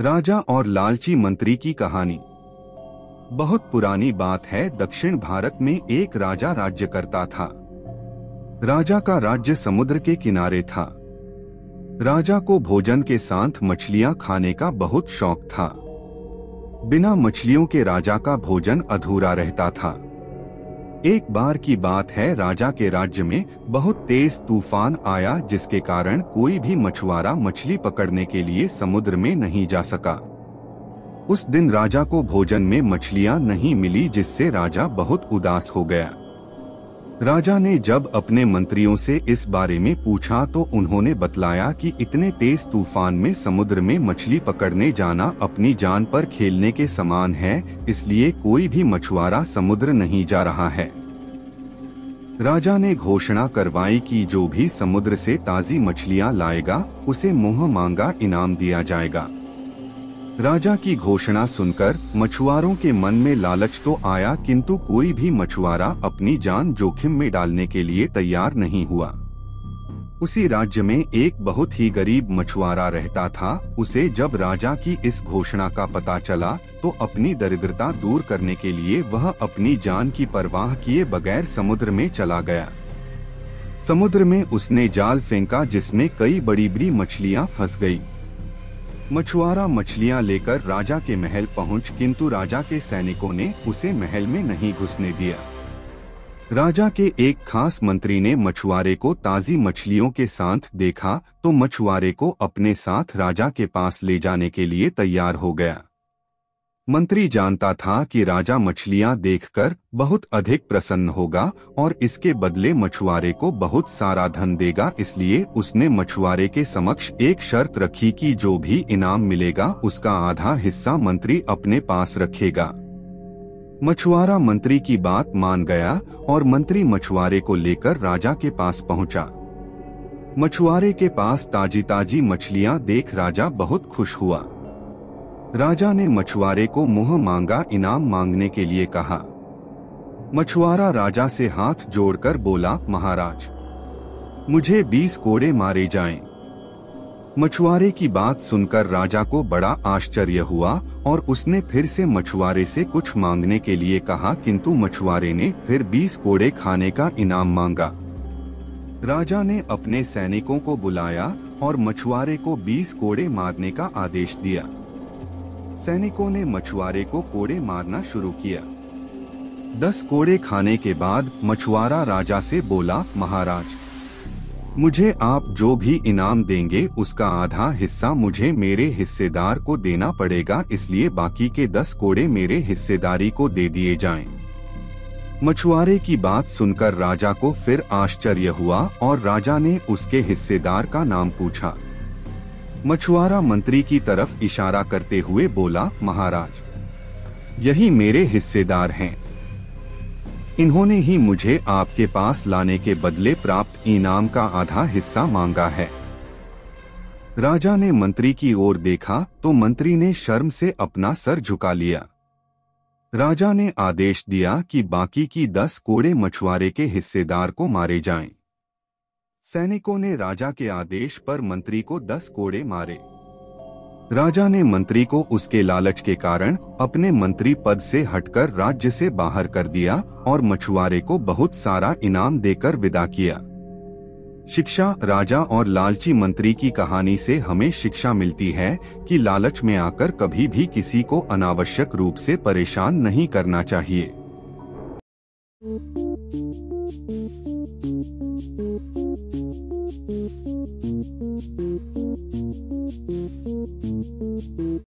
राजा और लालची मंत्री की कहानी। बहुत पुरानी बात है। दक्षिण भारत में एक राजा राज्य करता था। राजा का राज्य समुद्र के किनारे था। राजा को भोजन के साथ मछलियां खाने का बहुत शौक था। बिना मछलियों के राजा का भोजन अधूरा रहता था। एक बार की बात है, राजा के राज्य में बहुत तेज तूफान आया, जिसके कारण कोई भी मछुआरा मछली पकड़ने के लिए समुद्र में नहीं जा सका। उस दिन राजा को भोजन में मछलियां नहीं मिली, जिससे राजा बहुत उदास हो गया। राजा ने जब अपने मंत्रियों से इस बारे में पूछा तो उन्होंने बतलाया कि इतने तेज तूफान में समुद्र में मछली पकड़ने जाना अपनी जान पर खेलने के समान है, इसलिए कोई भी मछुआरा समुद्र नहीं जा रहा है। राजा ने घोषणा करवाई कि जो भी समुद्र से ताजी मछलियां लाएगा उसे मुंह मांगा इनाम दिया जाएगा। राजा की घोषणा सुनकर मछुआरों के मन में लालच तो आया, किंतु कोई भी मछुआरा अपनी जान जोखिम में डालने के लिए तैयार नहीं हुआ। उसी राज्य में एक बहुत ही गरीब मछुआरा रहता था। उसे जब राजा की इस घोषणा का पता चला तो अपनी दरिद्रता दूर करने के लिए वह अपनी जान की परवाह किए बगैर समुद्र में चला गया। समुद्र में उसने जाल फेंका, जिसमें कई बड़ी बड़ी मछलियां फंस गई। मछुआरा मछलियां लेकर राजा के महल पहुंच, किंतु राजा के सैनिकों ने उसे महल में नहीं घुसने दिया। राजा के एक खास मंत्री ने मछुआरे को ताजी मछलियों के साथ देखा तो मछुआरे को अपने साथ राजा के पास ले जाने के लिए तैयार हो गया। मंत्री जानता था कि राजा मछलियां देखकर बहुत अधिक प्रसन्न होगा और इसके बदले मछुआरे को बहुत सारा धन देगा, इसलिए उसने मछुआरे के समक्ष एक शर्त रखी कि जो भी इनाम मिलेगा उसका आधा हिस्सा मंत्री अपने पास रखेगा। मछुआरा मंत्री की बात मान गया और मंत्री मछुआरे को लेकर राजा के पास पहुंचा। मछुआरे के पास ताजी ताजी मछलियां देख राजा बहुत खुश हुआ। राजा ने मछुआरे को मुंह मांगा इनाम मांगने के लिए कहा। मछुआरा राजा से हाथ जोड़कर बोला, महाराज, मुझे 20 कोड़े मारे जाएं। मछुआरे की बात सुनकर राजा को बड़ा आश्चर्य हुआ और उसने फिर से मछुआरे से कुछ मांगने के लिए कहा, किंतु मछुआरे ने फिर 20 कोड़े खाने का इनाम मांगा। राजा ने अपने सैनिकों को बुलाया और मछुआरे को 20 कोड़े मारने का आदेश दिया। सैनिकों ने मछुआरे को कोड़े मारना शुरू किया। 10 कोड़े खाने के बाद मछुआरा राजा से बोला, महाराज, मुझे आप जो भी इनाम देंगे उसका आधा हिस्सा मुझे मेरे हिस्सेदार को देना पड़ेगा, इसलिए बाकी के 10 कोड़े मेरे हिस्सेदारी को दे दिए जाएं। मछुआरे की बात सुनकर राजा को फिर आश्चर्य हुआ और राजा ने उसके हिस्सेदार का नाम पूछा। मछुआरा मंत्री की तरफ इशारा करते हुए बोला, महाराज, यही मेरे हिस्सेदार हैं। इन्होंने ही मुझे आपके पास लाने के बदले प्राप्त इनाम का आधा हिस्सा मांगा है। राजा ने मंत्री की ओर देखा तो मंत्री ने शर्म से अपना सर झुका लिया। राजा ने आदेश दिया कि बाकी की 10 कोड़े मछुआरे के हिस्सेदार को मारे जाएं। सैनिकों ने राजा के आदेश पर मंत्री को 10 कोड़े मारे। राजा ने मंत्री को उसके लालच के कारण अपने मंत्री पद से हटकर राज्य से बाहर कर दिया और मछुआरे को बहुत सारा इनाम देकर विदा किया। शिक्षा। राजा और लालची मंत्री की कहानी से हमें शिक्षा मिलती है कि लालच में आकर कभी भी किसी को अनावश्यक रूप से परेशान नहीं करना चाहिए।